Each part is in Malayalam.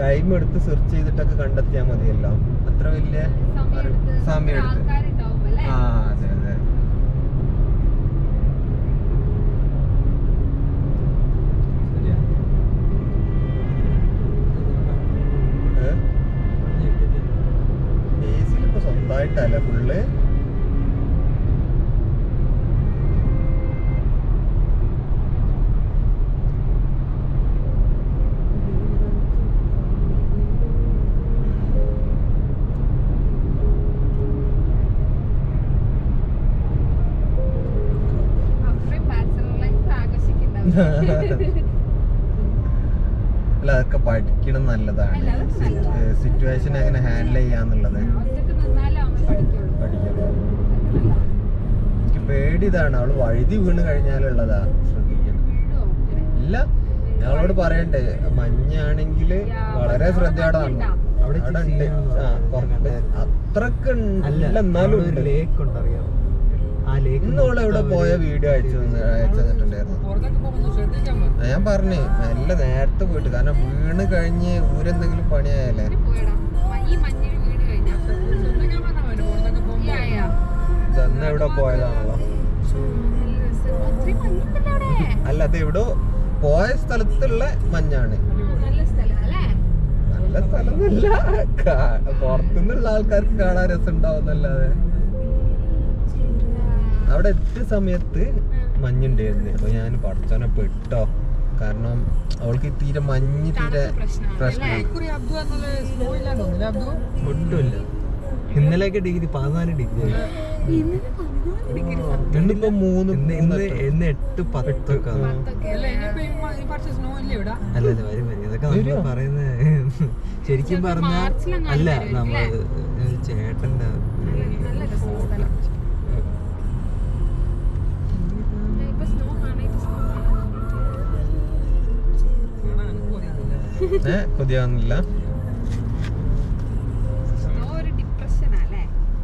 ടൈം എടുത്ത് സെർച്ച് ചെയ്തിട്ടൊക്കെ കണ്ടെത്തിയാൽ മതിയല്ലോ. അത്ര വലിയ സമയം എടുത്ത്. ആ അതെ അതെ. ബേസിലിപ്പോ സ്വന്തമായിട്ടല്ല ഫുള്ള്. അല്ല അതൊക്കെ പഠിക്കണം, നല്ലതാണ്. സിറ്റുവേഷൻ എങ്ങനെ ഹാൻഡിൽ ചെയ്യാന്നുള്ളത് പഠിക്കണം. എനിക്ക് പേടി ഇതാണ്, അവള് വഴുതി വീണ് കഴിഞ്ഞാലുള്ളതാ, ശ്രദ്ധിക്കണം. ഇല്ല, ഞങ്ങളോട് പറയണ്ടേ, മഞ്ഞാണെങ്കിൽ വളരെ ശ്രദ്ധയോടെ അവിടെ ഉണ്ട്. അത്രക്ക് എന്നാലും ലേക്ക് ഉണ്ടറിയാം. ഇന്നോളെ ഇവിടെ പോയ വീഡിയോ അയച്ചു തന്നിട്ടുണ്ടായിരുന്നു. ഞാൻ പറഞ്ഞു നല്ല നേരത്തെ പോയിട്ട്, കാരണം വീണ് കഴിഞ്ഞ് ഊരെന്തെങ്കിലും പണിയായാലേ. തന്നെ ഇവിടെ പോയതാണല്ലോ. അല്ല, അത് ഇവിടെ പോയ സ്ഥലത്തുള്ള മഞ്ഞാണ്. നല്ല സ്ഥലമൊന്നുമില്ല, പുറത്തുനിന്നുള്ള ആൾക്കാർക്ക് കാണാൻ രസം ഉണ്ടാവുന്നല്ലാതെ. അവിടെ എത്തിയ സമയത്ത് മഞ്ഞുണ്ടായിരുന്നു. അപ്പൊ ഞാൻ പഠിച്ചോനെ പെട്ടോ, കാരണം അവൾക്ക് തീരെ മഞ്ഞ് തീരെ പ്രശ്നമില്ല. ഒട്ടുമില്ല. ഇന്നലെയൊക്കെ ഡിഗ്രി 14 ഡിഗ്രി, ഇന്നിപ്പോ 3 ഇന്ന് 8, 10 ഒക്കെ. അല്ല വരും വരും, ഇതൊക്കെ നമ്മൾ പറയുന്നത്. ശരിക്കും പറഞ്ഞ അല്ല, നമ്മൾ ചേട്ടന്റെ കൊതിയാവുന്നില്ല.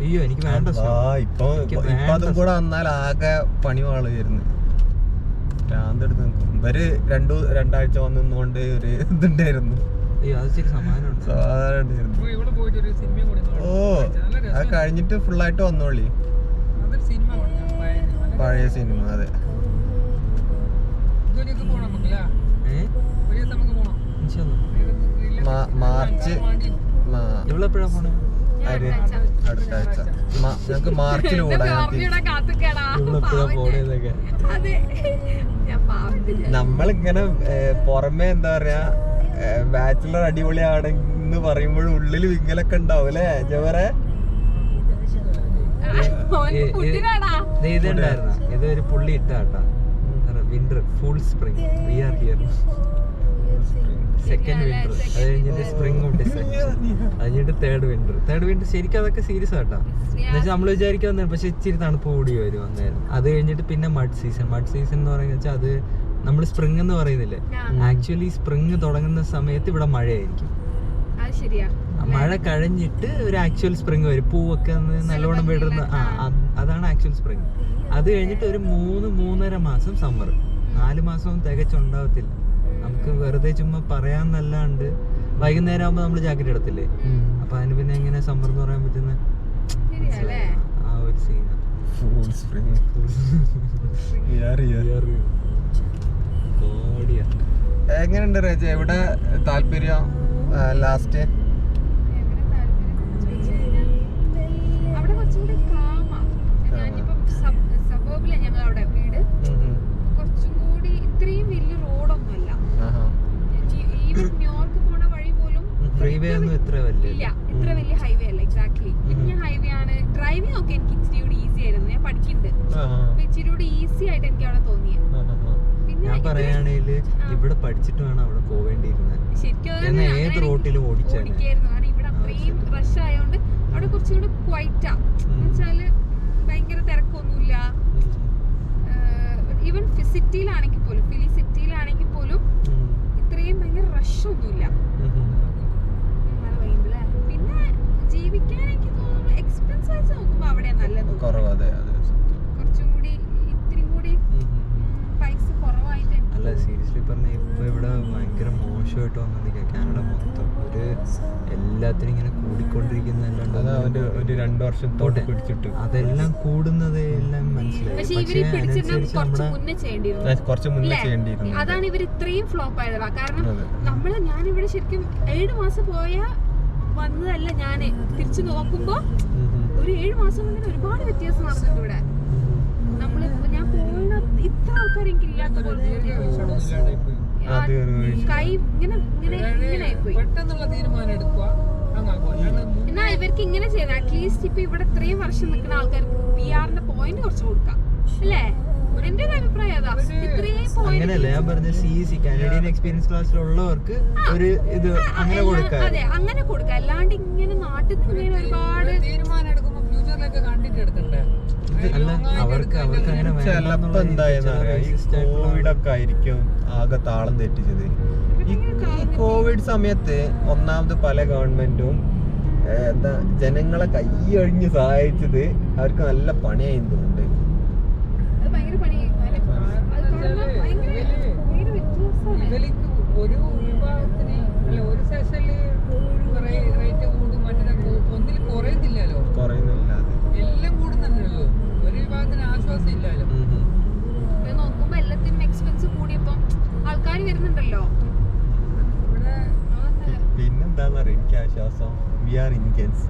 അയ്യോ എനിക്ക് വേണ്ട. ഇപ്പൊ അതും കൂടെ വന്നാൽ ആകെ പണിവാള് വരുന്നു. ഭ്രാന്തെടുത്ത് നിൽക്കും. ഇവര് രണ്ടാഴ്ച വന്നുകൊണ്ട് ഒരു ഇതുണ്ടായിരുന്നു. ഓ, അത് കഴിഞ്ഞിട്ട് ഫുള്ളായിട്ട് വന്നോളി. പഴയ സിനിമ. അതെ, മാർച്ച് എപ്പോഴാ പോണേ? അടുത്ത ആഴ്ച ഞങ്ങക്ക് മാർച്ചിൽ കൂടാ. നമ്മളിങ്ങനെ പുറമെ എന്താ പറയാ, ബാച്ചിലർ അടിപൊളിയാണെന്ന് പറയുമ്പോഴും ഉള്ളിൽ വിങ്ങലൊക്കെ ഉണ്ടാവും അല്ലേ ജവറെ? ഇതൊരു പുള്ളി ഇട്ടാട്ടാ. Winter fall spring we are here. Second winter, അത് കഴിഞ്ഞിട്ട് സ്പ്രിംഗും കഴിഞ്ഞിട്ട് തേർഡ് വിന്റർ. ശരിക്കും അതൊക്കെ സീരിയസ് ആട്ടാ. എന്നുവെച്ചാൽ നമ്മൾ വിചാരിക്കാവുന്ന, പക്ഷെ ഇച്ചിരി തണുപ്പ് കൂടി വരും അന്നേരം. അത് കഴിഞ്ഞിട്ട് പിന്നെ മഡ് സീസൺ എന്ന് പറയുന്നത് വെച്ചാൽ അത് നമ്മൾ സ്പ്രിംഗ് എന്ന് പറയുന്നില്ലേ, ആക്ച്വലി സ്പ്രിംഗ് തുടങ്ങുന്ന സമയത്ത് ഇവിടെ മഴയായിരിക്കും. മഴ കഴിഞ്ഞിട്ട് ഒരു ആക്ച്വൽ സ്പ്രിംഗ് വരും, പൂവൊക്കെ നല്ലോണം വിടുന്ന. അതാണ് ആക്ച്വൽ സ്പ്രിംഗ്. അത് കഴിഞ്ഞിട്ട് ഒരു 3-3.5 മാസം സമ്മർ. 4 മാസവും തികച്ചുണ്ടാവത്തില്ല. നമുക്ക് വെറുതെ ചുമ്മാ പറയാന്നല്ലാണ്ട് വൈകുന്നേരം ആകുമ്പോ നമ്മള് ജാക്കറ്റ് എടുത്തില്ലേ, അപ്പൊ അതിന് പിന്നെ എങ്ങനെ സമ്മർ എന്ന് പറയാൻ പറ്റുന്ന ആ ഒരു സീന. എങ്ങനെയുണ്ട് റേജ, എവിടെ താല്പര്യം ലാസ്റ്റ്? ഫ്രീവേ ഒന്നും ഇത്ര വലിയ ഹൈവേ അല്ല. എക്സാക്ട്ലി കുഞ്ഞ ഹൈവേ ആണ്. ഡ്രൈവിംഗ് ഒക്കെ എനിക്ക് ഇച്ചിരി കൂടി ഈസി ആയിരുന്നു. ഞാൻ പഠിക്കുന്നുണ്ട്, ഇച്ചിരി കൂടി ഈസി ആയിട്ട് എനിക്ക് അവിടെ തോന്നിയത്. ഞാൻ പറയുകയാണെങ്കിൽ ഇവിടെ പഠിച്ചിട്ട് വേണം അവിടെ പോവേണ്ടിയിരുന്നത്. ശരിക്കും ഏത് റോട്ടിലും ഓടിക്കായിരുന്നു. കാരണം ഇവിടെ അത്രയും റഷ് ആയതുകൊണ്ട് അവിടെ കുറച്ചുകൂടി ക്വൈറ്റാ. എന്നുവെച്ചാല് ഭയങ്കര തിരക്കൊന്നുമില്ല. ഈവൻ സിറ്റിയിലാണെങ്കിൽ പോലും, ഫിലി സിറ്റിയിലാണെങ്കിൽ പോലും ഇത്രയും ഭയങ്കര റഷ് ഒന്നുമില്ല. പിന്നെ ജീവിക്കാൻ എനിക്ക് തോന്നുന്നു എക്സ്പെൻസ് വെച്ച് നോക്കുമ്പോ അവിടെ നല്ലത്. കുറച്ചും കൂടി ഇത്തിരി കൂടി പൈസ കുറവായിട്ട്. അല്ല സീരിയസ്ലി പറഞ്ഞ ഇപ്പൊ ഇവിടെ ഭയങ്കര മോശമായിട്ട് വന്നിരിക്കുക കാനഡ മൊത്തം. എല്ലാത്തിനും ഇങ്ങനെ കൂടിക്കൊണ്ടിരിക്കുന്നതല്ലാണ്ട് അതാ ഒരു 2 വർഷം തൊട്ട് പിടിച്ചിട്ട് അതെല്ലാം കൂടുന്നത് എല്ലാം മനസ്സിലായി. പക്ഷെ പക്ഷെ ഇവര് പിടിച്ചിട്ട് അതിനനുസരിച്ച് കുറച്ച് നമ്മുടെ മുന്നേ ചെയ്യേണ്ടിയിരുന്നു. കുറച്ച് മുന്നേ ചെയ്യേണ്ടിയിരുന്നു. അതാണ് ഇവർ ഇത്രയും ഫ്ലോപ്പ് ആയതാ. കാരണം അതെ. ഞാനിവിടെ ശരിക്കും 7 മാസം വന്നതല്ല. ഞാന് തിരിച്ചു നോക്കുമ്പോ ഒരു 7 മാസം കൊണ്ട് ഒരുപാട് വ്യത്യാസം നടന്നിട്ടുണ്ട് ഇവിടെ. ഞാൻ പോണ ഇത്ര ആൾക്കാർ എനിക്ക് ഇല്ലാത്ത പോലെ കൈ ഇങ്ങനെ പോയി. എന്നാ ഇവർക്ക് ഇങ്ങനെ ചെയ്ത അറ്റ്ലീസ്റ്റ് ഇപ്പൊ ഇവിടെ ഇത്രയും വർഷം നിൽക്കുന്ന ആൾക്കാർക്ക് PR-ന്റെ പോയിന്റ് കുറച്ച് കൊടുക്കാം അല്ലേ? എന്റെ ഒരു അഭിപ്രായം അതാ. ഇത്രയും അങ്ങനെയല്ല ഞാൻ പറഞ്ഞ CEC കാനഡിയൻ എക്സ്പീരിയൻസ് ക്ലാസ്സിലുള്ളവർക്ക് ഒരു ഇത് അങ്ങനെ കൊടുക്കാം. അതെ, അങ്ങനെ കൊടുക്കാം. അല്ലാണ്ട് ഇങ്ങനെ നാട്ടിൽ നിന്ന് ഒരുപാട് തീരുമാനം എടുക്കുമ്പോ ഫ്യൂച്ചറിലൊക്കെ കണ്ടിട്ട് എടുക്കണ്ടേ? അല്ല അവർക്ക് അങ്ങനെ ചിലപ്പോ എന്തായെന്നറിയാം, ഈ കോവിഡ് ഒക്കെ ആയിരിക്കും ആകെ താളം തെറ്റിച്ചത്. ഈ കോവിഡ് സമയത്ത് ഒന്നാമത് പല ഗവൺമെന്റും എന്താ ജനങ്ങളെ കൈയൊഴിഞ്ഞ് സഹായിച്ചത് അവർക്ക് നല്ല പണിയായി തോന്നുന്നുണ്ട്. ഭയങ്കര ഇവർക്ക് ഒരു വിഭാഗത്തിന് അല്ല ഒരു സെഷനില് റേറ്റ് കൂടും, മറ്റേ ഒന്നിൽ കുറയുന്നില്ലല്ലോ, എല്ലാം കൂടുന്നുണ്ടല്ലോ. ഒരു വിഭാഗത്തിന് ആശ്വാസം ഇല്ലല്ലോ. നോക്കുമ്പോ എല്ലാത്തിനും എക്സ്പെൻസ് കൂടിയപ്പോ ആൾക്കാർ വരുന്നുണ്ടല്ലോ. പിന്നെന്താന്നറിയ എനിക്ക് ആശ്വാസം, വി ആർ ഇന്ത്യൻസ്.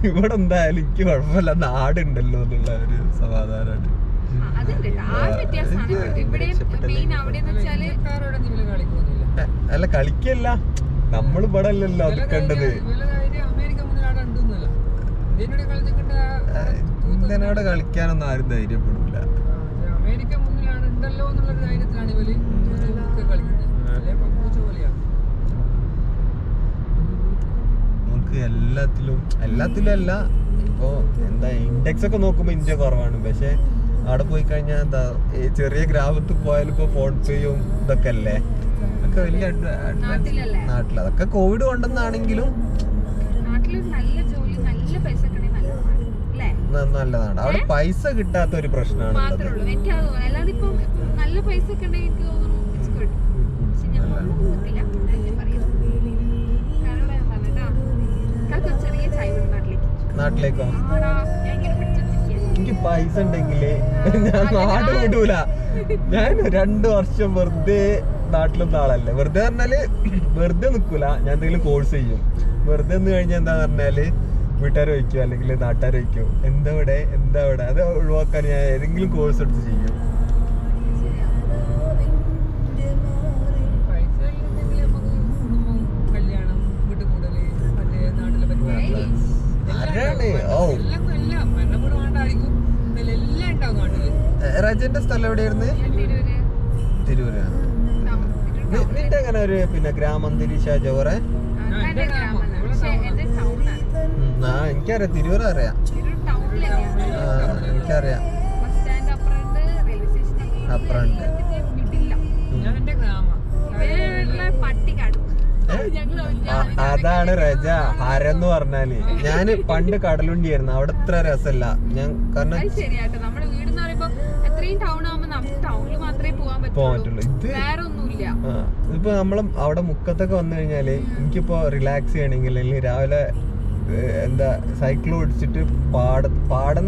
ഇവിടെ എന്തായാലും എനിക്ക് കുഴപ്പമില്ല, നാടുണ്ടല്ലോ എന്നുള്ള ഒരു സമാധാനമാണ്. അല്ല കളിക്കല്ല, നമ്മൾ ഇവിടെ അല്ലല്ലോ നിൽക്കേണ്ടത്. ഇന്ത്യനോട് കളിക്കാനൊന്നും ആരും ധൈര്യപ്പെടില്ല. അമേരിക്ക മുന്നിലാണ് ഉണ്ടല്ലോ എന്നുള്ളൊരു ധൈര്യത്തിലാണ് ഇവര് കളിക്കുന്നത്. നമുക്ക് എല്ലാത്തിലും അല്ല. ഇപ്പൊ എന്താ ഇൻഡെക്സ് ഒക്കെ നോക്കുമ്പോ ഇന്ത്യ കുറവാണ്. പക്ഷെ അവിടെ പോയി കഴിഞ്ഞാൽ എന്താ ചെറിയ ഗ്രാമത്തിൽ പോയാലും ഇപ്പൊ ഫോൺ പേയും ഇതൊക്കെ അല്ലേ, ഒക്കെ വലിയ നാട്ടിൽ അതൊക്കെ കോവിഡ് കൊണ്ടെന്നാണെങ്കിലും നല്ലതാണ്. അവിടെ പൈസ കിട്ടാത്ത ഒരു പ്രശ്നമാണ്. നാട്ടിലേക്കോ എനിക്ക് പൈസ ഉണ്ടെങ്കിലേ ഞാൻ നാട് വിടൂല. ഞാൻ 2 വർഷം വെറുതെ നാട്ടിലൊന്നും ആളല്ലേ. വെറുതെ പറഞ്ഞാല് വെറുതെ നിക്കൂല. ഞാൻ എന്തെങ്കിലും കോഴ്സ് ചെയ്യും. വെറുതെ നിന്ന് കഴിഞ്ഞാൽ എന്താ പറഞ്ഞാല് വീട്ടുകാർ വയ്ക്കും അല്ലെങ്കിൽ നാട്ടുകാർ വയ്ക്കും. എന്താ ഇവിടെ അത് ഒഴിവാക്കാൻ ഞാൻ ഏതെങ്കിലും കോഴ്സ് എടുത്ത് ചെയ്യും. രജന്റെ സ്ഥലം എവിടെയായിരുന്നു? തിരൂര്. നിന്റെ അങ്ങനെ ഒരു പിന്നെ ഗ്രാമന്തരീക്ഷ ജോറെ? എനിക്കറിയാം, തിരൂർ അറിയാം. എനിക്കറിയാം. അപ്പുറമുണ്ട്. അതാണ് രജ. ഹരെന്ന് പറഞ്ഞാല് ഞാന് പണ്ട് കടലുണ്ടിയായിരുന്നു. അവിടെ ഇത്ര രസമല്ല. ഞാൻ കാരണം പോകാൻ പറ്റുള്ളൂ. ഇതിപ്പോ നമ്മള് അവിടെ മുക്കത്തൊക്കെ വന്നു കഴിഞ്ഞാല് എനിക്കിപ്പോ റിലാക്സ് ചെയ്യണമെങ്കിൽ അല്ലെങ്കിൽ രാവിലെ എന്താ സൈക്കിൾ ഓടിച്ചിട്ട് പാടം